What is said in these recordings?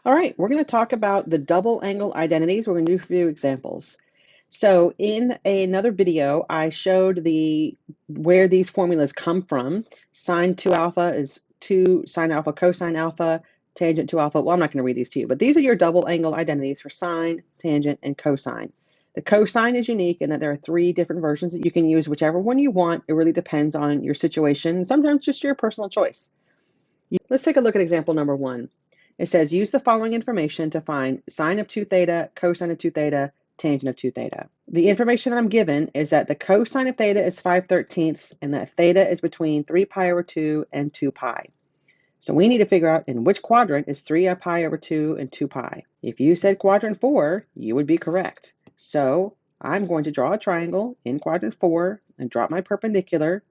All right, we're going to talk about the double angle identities. We're going to do a few examples. So in another video, I showed where these formulas come from. Sine 2 alpha is 2 sine alpha cosine alpha, tangent 2 alpha. Well, I'm not going to read these to you, but these are your double angle identities for sine, tangent, and cosine. The cosine is unique in that there are 3 different versions that you can use whichever one you want. It really depends on your situation, sometimes just your personal choice. Let's take a look at example number 1. It says, use the following information to find sine of 2 theta, cosine of 2 theta, tangent of 2 theta. The information that I'm given is that the cosine of theta is 5/13 and that theta is between 3 pi over 2 and 2 pi. So we need to figure out in which quadrant is 3 pi over 2 and 2 pi. If you said quadrant 4, you would be correct. So I'm going to draw a triangle in quadrant 4 and drop my perpendicular.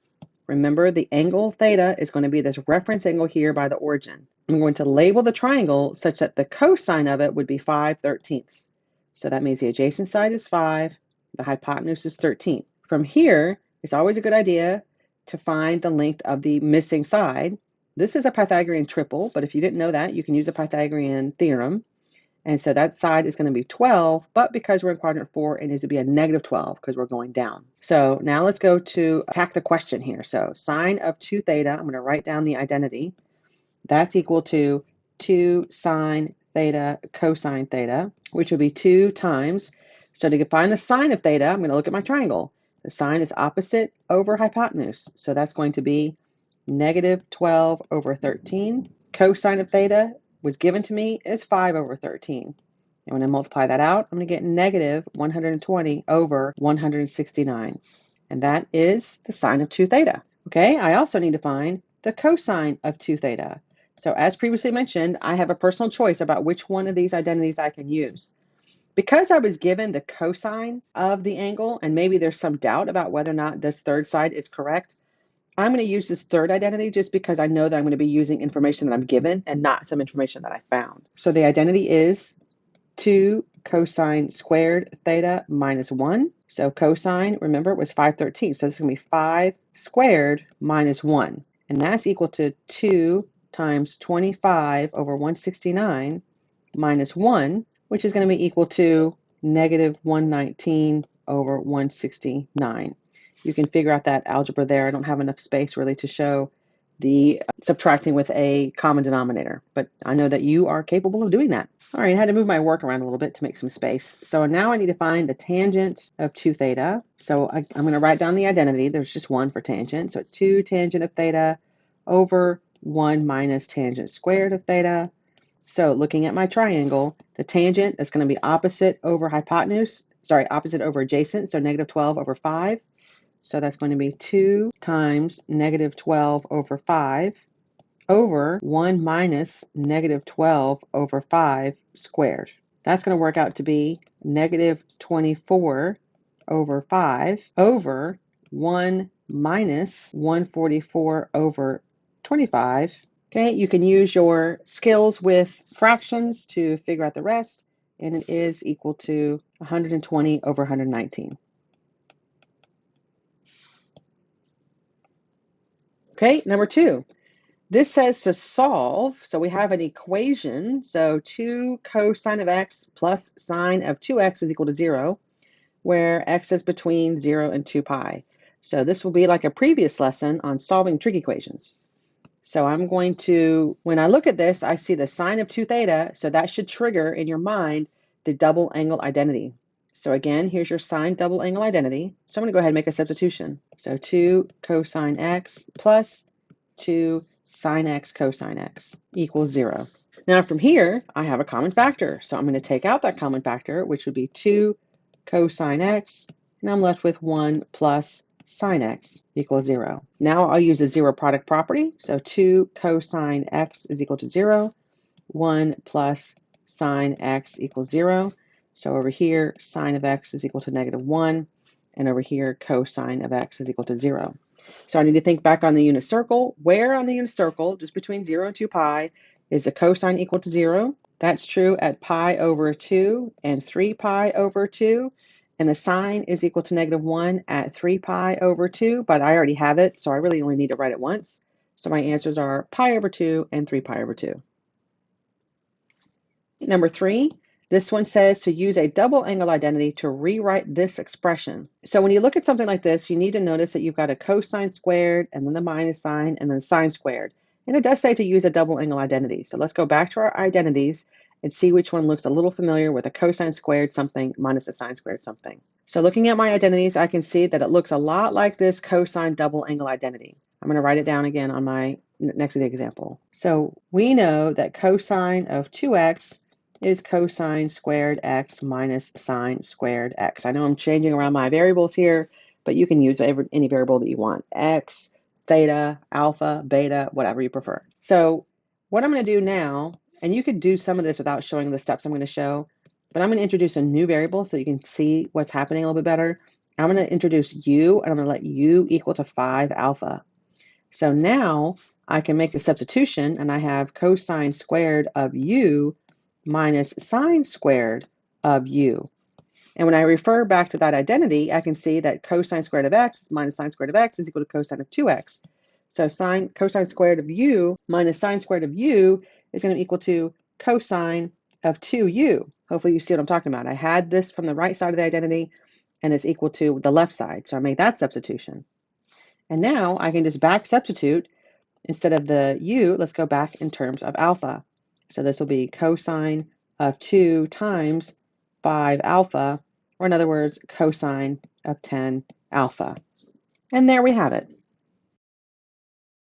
Remember, the angle theta is going to be this reference angle here by the origin. I'm going to label the triangle such that the cosine of it would be 5/13. So that means the adjacent side is 5, the hypotenuse is 13. From here, it's always a good idea to find the length of the missing side. This is a Pythagorean triple, but if you didn't know that, you can use a Pythagorean theorem. And so that side is going to be 12, but because we're in quadrant 4, it needs to be a negative 12 because we're going down. So now let's go to attack the question here. So sine of 2 theta, I'm going to write down the identity. That's equal to 2 sine theta cosine theta, which would be 2 times. So to find the sine of theta, I'm going to look at my triangle. The sine is opposite over hypotenuse. So that's going to be negative 12 over 13. Cosine of theta was given to me is 5 over 13. And when I multiply that out, I'm going to get negative 120 over 169. And that is the sine of 2 theta. Okay, I also need to find the cosine of 2 theta. So as previously mentioned, I have a personal choice about which one of these identities I can use. Because I was given the cosine of the angle, and maybe there's some doubt about whether or not this third side is correct, I'm going to use this third identity just because I know that I'm going to be using information that I'm given and not some information that I found. So the identity is 2 cosine squared theta minus 1. So cosine, remember, it was 5/13. So this is going to be 5 squared minus 1. And that's equal to 2 times 25 over 169 minus 1, which is going to be equal to negative 119 over 169. You can figure out that algebra there. I don't have enough space really to show the subtracting with a common denominator, but I know that you are capable of doing that. All right, I had to move my work around a little bit to make some space. So now I need to find the tangent of 2 theta. So I'm going to write down the identity. There's just one for tangent. So it's 2 tangent of theta over 1 minus tangent squared of theta. So looking at my triangle, the tangent is going to be opposite over opposite over adjacent, so negative 12 over 5. So that's going to be 2 times negative 12 over 5 over 1 minus negative 12 over 5 squared. That's going to work out to be negative 24 over 5 over 1 minus 144 over 25. Okay, you can use your skills with fractions to figure out the rest, and it is equal to 120 over 119. Okay, number 2. This says to solve, so we have an equation. So 2 cosine of x plus sine of 2x is equal to 0, where x is between 0 and 2 pi. So this will be like a previous lesson on solving trig equations. So I'm going to, when I look at this, I see the sine of 2 theta, so that should trigger in your mind the double angle identity. So again, here's your sine double angle identity. So I'm going to go ahead and make a substitution. So 2 cosine x plus 2 sine x cosine x equals 0. Now from here, I have a common factor. So I'm going to take out that common factor, which would be 2 cosine x, and I'm left with 1 plus sine x equals 0. Now I'll use the zero product property. So 2 cosine x is equal to 0. 1 plus sine x equals 0. So over here, sine of x is equal to negative 1. And over here, cosine of x is equal to 0. So I need to think back on the unit circle. Where on the unit circle, just between 0 and 2 pi, is the cosine equal to 0? That's true at pi over 2 and 3 pi over 2. And the sine is equal to negative 1 at 3 pi over 2, but I already have it, so I really only need to write it once. So my answers are pi over 2 and 3 pi over 2. number 3, this one says to use a double angle identity to rewrite this expression. So when you look at something like this, you need to notice that you've got a cosine squared and then the minus sign and then sine squared. And it does say to use a double angle identity. So let's go back to our identities and see which one looks a little familiar with a cosine squared something minus a sine squared something. So looking at my identities, I can see that it looks a lot like this cosine double angle identity. I'm going to write it down again on my next to the example. So we know that cosine of 2x is cosine squared x minus sine squared x. I know I'm changing around my variables here, but you can use any variable that you want. X, theta, alpha, beta, whatever you prefer. So what I'm going to do now, and you could do some of this without showing the steps I'm going to show, but I'm going to introduce a new variable so you can see what's happening a little bit better. I'm going to introduce u, and I'm going to let u equal to 5 alpha. So now I can make the substitution, and I have cosine squared of u minus sine squared of u. And when I refer back to that identity, I can see that cosine squared of x minus sine squared of x is equal to cosine of 2x. So cosine squared of u minus sine squared of u is going to equal to cosine of 2u. Hopefully you see what I'm talking about. I had this from the right side of the identity, and it's equal to the left side. So I made that substitution. And now I can just back substitute. Instead of the u, let's go back in terms of alpha. So this will be cosine of 2 times 5 alpha, or in other words, cosine of 10 alpha. And there we have it.